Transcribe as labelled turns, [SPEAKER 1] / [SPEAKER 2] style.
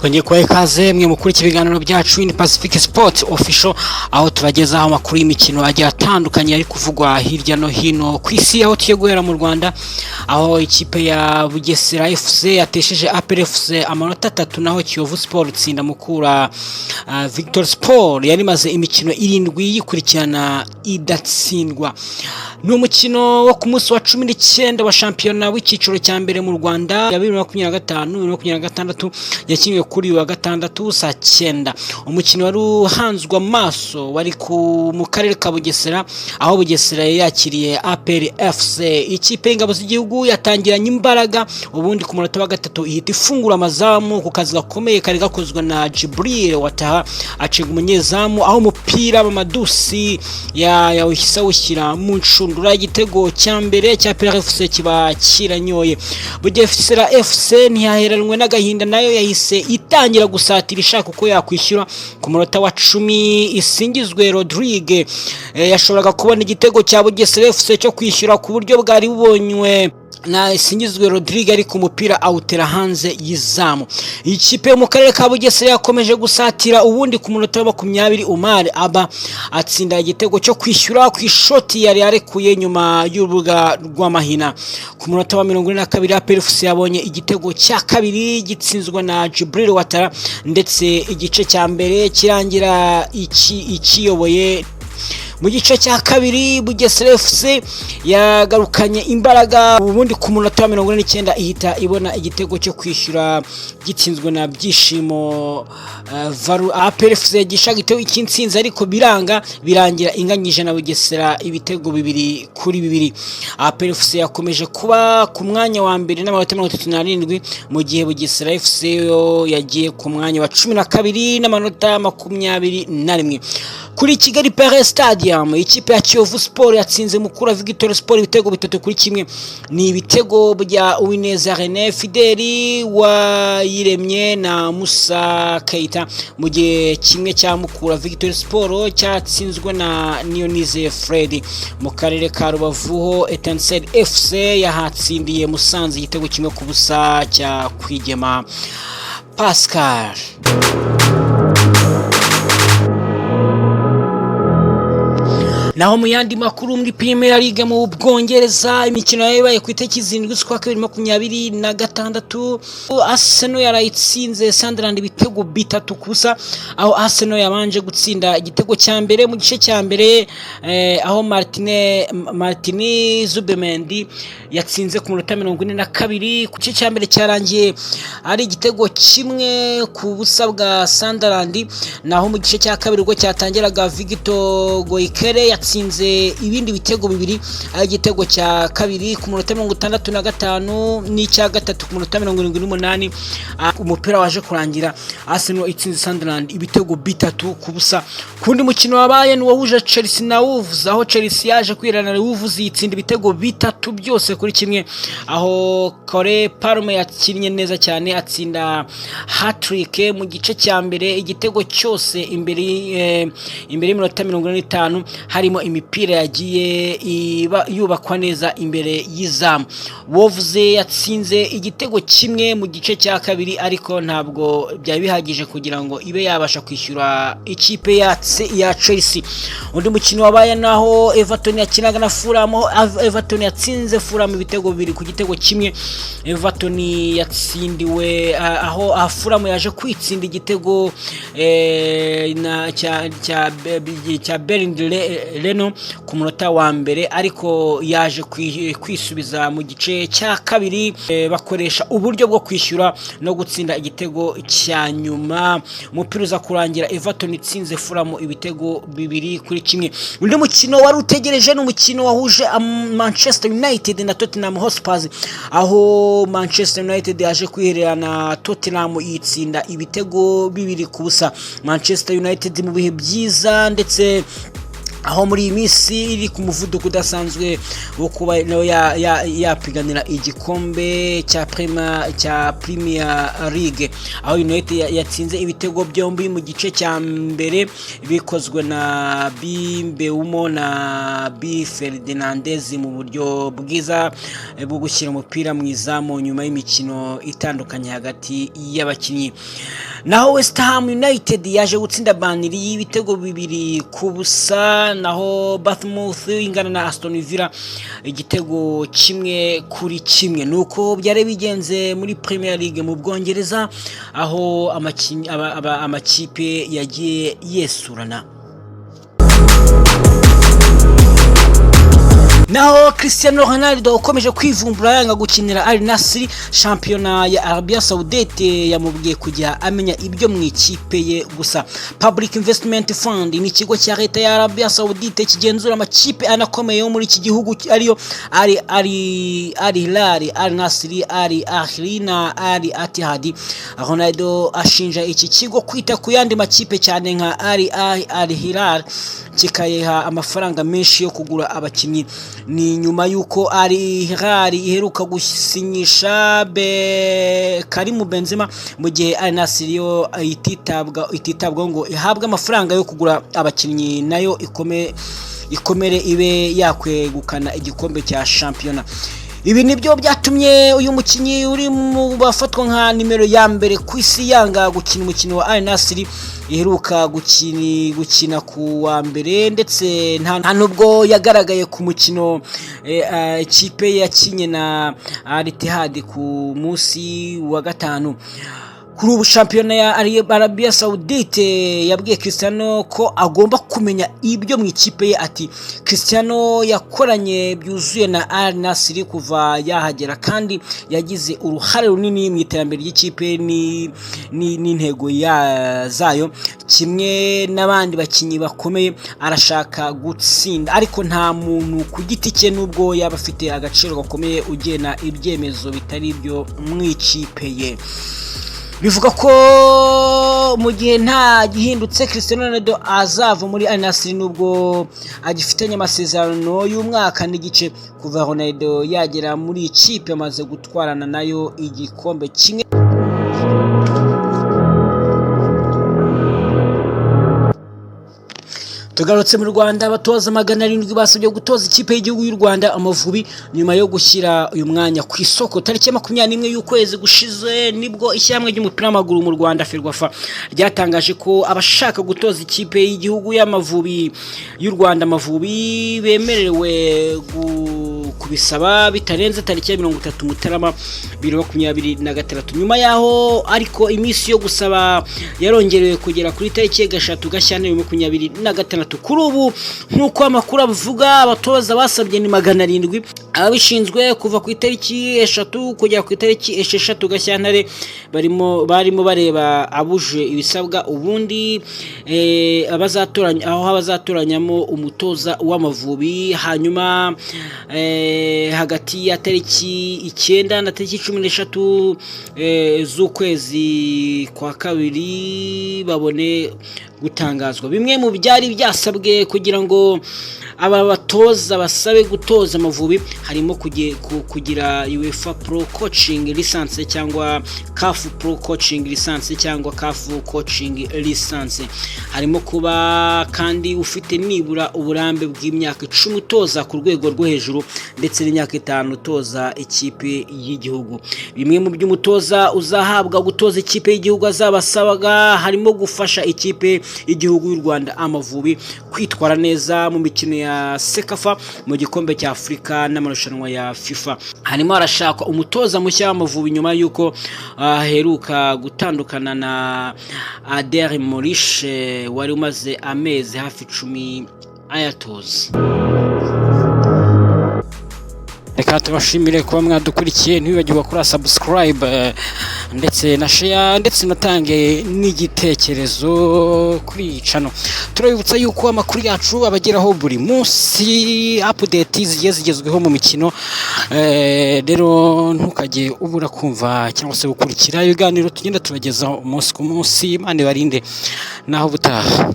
[SPEAKER 1] Twongeye kwa ikaze mwe mukuri kibiganiro byacu in Pacific Sport Official aho tubagezaho amakuru y'imikino agiye atandukanye ari kuvugwa hirya no hino ku isi, aho tugiye guhera mu Rwanda aho ikipe ya Bugesera FC yatesheje APR FC amanota 3 naho Kiyovu Sport itsinda Mukura Victor Sport yari maze imikino 7 yikurikirana idatsindwa. Ni umukino wo ku munsi wa 19 wa shampiyona w'ikiciro cya mbere mu Rwanda ya 2025-2026 yakiniwe kuri wa gatandatu saa 9. Umukino wari uhanzwe amaso wari mu karere ka Bugesera aho Bugesera yakiriye APR FC. Ikipe y'ingabo z'igihugu yatangiranye imbaraga ubundi ku munota wa gatatu ihita ifungura amazamu ku kazi gakomeye kari gakozwe na Jibril wataha acenga umunyezamu aho umupira Mamadusi yawihisa ushyira mu nshundura igitego cya mbere cya APR FC kiba kiranyoye. Bugesera FC ntiyaheranwe n'agahinda nayo yahise itangira gusatira ishaka uko yakwishyura ku munota wa 10. Isingizwe Rodrigue yashoboraga kubona igitego cya Bugesera FC cyo kwishyura ku buryo bwari bubonywe na Isingizwe Rodrigue ari ku mupira awutera hanze yizamu. Ikipe yo mu karere ka Bugesera yakomeje gusatira ubundi ku munota wa 20 Umar Aba atsinda igitego cyo kwishyura ku ishoti yari arekuye nyuma y'urubuga rw'amahina. Ku munota wa 42 APR FC yabonye igitego cya kabiri gitsinzwe na Jibril Watara ndetse igice cya mbere kirangira ikiyoboye. Mu gice cya kabiri Bugesera FC yagarukanye imbaraga ubundi ku munota wa 49 ihita ibona igitego cyo kwishyura gitsinzwe na Byishimo Varu. APR FC gisha gitego ikinsinze ariko birangira inganyije na Bugesera ibitego 2-2. APR FC yakomeje kuba ku mwanya wa mbere n'amanota 37 mu gihe Bugesera FC yagiye ku mwanya wa 12 n'amanota 21. Kuri Kigali Pere Stadium ikipe ya Kiyovu Sport yatsinze Mukura Victor Sport ibitego 3-1. Ni ibitego bya Uwineza René Fideli Wayiremye na Musa Keita, mu gihe kimwe cya Mukura Victor Sport cyatsinzwe na Nionize Freddy. Mu karere ka Rubavu Etincelle FC yahatsindiye Musanze igitego 1-0 cya Kwigema Pascal. Naho mu yandi makuru muri Premier League mu Bwongereza imikino yabaye ku itariki 7 z'ukwa 2026 Arsenal yarayitsinze Sunderland ibitego 3-0 aho Arsenal yabanje gutsinda igitego cya mbere mu gice cya mbere aho Martini Zubemendi yatsinze ku munota 42. Ku gice cya mbere cyarangiye ari igitego kimwe ku busa bwa Sunderland, naho mu gice cya kabiri ubwo cyatangiraga Victor Goikere yatsinze ibindi bitego 2 ari igitego cya kabiri ku munota 65 n'icya gatatu ku munota 78. Umupira waje kurangira Arsenal itsinze Sunderland ibitego 3-0. Kundi mukino wabaye ni wahuje Chelsea na Wolves aho Chelsea yaje kwirana na Wolves yitsinda ibitego 3 byose kuri kimwe, aho Cole Palmer yakinnye neza cyane atsinda hat-trick mu gice cya mbere igitego cyose imbere y'iminota 45 harimo imipira yagiye yubakwa neza imbere y'izamu. Wolves yatsinze igitego kimwe mu gice cya kabiri ariko ntabwo byari bihagije kugira ngo ibe yabasha kwishyura ikipe ya Chelsea. Undi mukino wabaye naho Everton yakinaga na Fulham, Everton yatsinze Fulham ibitego 2 ku gitego kimwe. Everton yatsindiwe aho Fulham yaje kwitsinda igitego cya Leno ku munota wa mbere ariko yaje kwisubiza mu gice cya kabiri bakoresha uburyo bwo kwishyura no gutsinda igitego cya nyuma. Umupira uza kurangira Everton itsinze Fulham ibitego 2-1. Undi mukino wari utegereje n'umukino wahuje Manchester United na Tottenham Hotspur aho Manchester United yaje kwihererana Tottenham yitsinda ibitego 2-0. Manchester United mu bihe byiza ndetse aho muri iyi minsi iri ku muvuduko udasanzwe wo kuba yapiganira igikombe cya Premier League, aho United yatsinze ibitego byombi mu gice cya mbere bikozwe na Mbeumo na Fernandes mu buryo bwiza bwo gushyira umupira mu izamu nyuma y'imikino itandukanye hagati y'abakinnyi. Naho West Ham United yaje gutsinda Burnley y'ibitego 2-0, naho Bournemouth ingana na Aston Villa igitego 1-1. Nuko byari bigenze muri Premier League mu Bwongereza, aho amakipe yagiye yesurana. Naho Cristiano Ronaldo ukomeje kwivumbura yanga gukinira Al Nassr, shampiyona ya Arabia Saudite yamubwiye kujya amenya ibyo mu ikipe ye gusa. Public Investment Fund ni ikigo cya leta ya Arabia Saudite kigenzura amakipe anakomeye yo muri iki gihugu, ariyo Al Hilal, Al Nassr, Al Ahly na Al Ittihad. Ronaldo ashinja iki kigo kwita ku yandi makipe cyane nka Al Hilal kikayeha amafaranga menshi yo kugura abakinnyi. Ni nyuma yuko Al Hilal iheruka gusinyisha Karim Benzema, mu gihe Al Nassr yo ititabwa ngo ihabwe amafaranga yo kugura abakinnyi nayo ikomere ibe yakwegukana igikombe cya shampiyona. Ibi nibyo byatumye uyu mukinyi uri mu bafatwa nka nimero ya mbere ku isi yanga gukina umukino wa Al Nassr iheruka gukina ku wa mbere, ndetse nta nubwo yagaragaye ku mukino ikipe yakinye na Al Ittihad ku munsi wa gatanu. Kuri ubu shampiyona ya Arabia Saudite yabwiye Cristiano ko agomba kumenya ibyo mu ikipe ye. Ati Cristiano yakoranye byuzuye na Al Nassr kuva yahagera, kandi yagize uruhare runini mu iterambere ry'ikipe n'intego zayo. Kimwe n'abandi bakinyi bakomeye arashaka gutsinda, ariko nta muntu ku giti cye nubwo yaba afite agaciro gakomeye ugena ibyemezo bitari ibyo mu ikipe ye. Bivuga ko mu gihe nta gihindutse Cristiano Ronaldo azava muri Al Nassr nubwo agifitanye amasezerano y'umwaka n'igice. Kuva Ronaldo yagera muri ikipe amaze gutwarana nayo igikombe kimwe. Tugarutse mu Rwanda, abatoza 700 basabye gutoza ikipe y'igihugu y'u Rwanda Amavubi nyuma yo gushyira uyu mwanya ku isoko. Tariki 21 y'ukwezi gushize nibwo ishyamwe ry'umupira w'amaguru mu Rwanda Ferwafa ryatangaje ko abashaka gutoza ikipe y'igihugu y'Amavubi y'u Rwanda Amavubi bemerewe kubisaba bitarenze tariki 30 Mutarama 2026. Nyuma yaho ariko iminsi yo gusaba yarongerewe kugera kuri tariki 3 Gashyantare 2026. Kuri ubu nk'uko amakuru avuga, abatoza basabye ni 700, ababishinzwe kuva ku itariki 3 kugera ku itariki 6 Gashyantare barimo bareba abuje ibisabwa, ubundi abazatoranyamo umutoza w'Amavubi. Hanyuma hagati ya tariki 9 na tariki 13 z'ukwezi kwa kabiri babone gutangazwa. Bimwe mu byari byasabwe kugira ngo aba batoza basabe gutoza Amavubi harimo kugira UEFA Pro Coaching License cyangwa CAF Pro Coaching License cyangwa CAF Coaching License. Harimo kuba kandi ufite nibura uburambe bw'imyaka 10 utoza ku rwego rwo hejuru, ndetse n'imyaka 5 utoza ikipe y'igihugu. Bimwe mu by'umutoza uzahabwa gutoza ikipe y'igihugu azabasabaga harimo gufasha ikipe y'igihugu y'u Rwanda Amavubi kwitwara neza mu mikino ya Sekafa mu gikombe cya Afrika n'amarushanwa ya FIFA. Harimo arashaka umutoza mushya w'Amavubi nyuma yuko aheruka gutandukana na Adel Morishe wari umaze amezi hafi 10 ayatoza. Reka tubashimire kuba mwadukurikiye, ntibibagirwe gukora subscribe ndetse na share, ndetse natange n'igitekerezo kuri channel. Turabibutsa yuko amakuru yacu abageraho buri munsi, update zigezweho mu mikino. Rero ntukajye ubura kumva cyangwa se gukurikira ibiganiro tugenda tubagezaho umunsi ku munsi. Imana ibarinde naho butaha.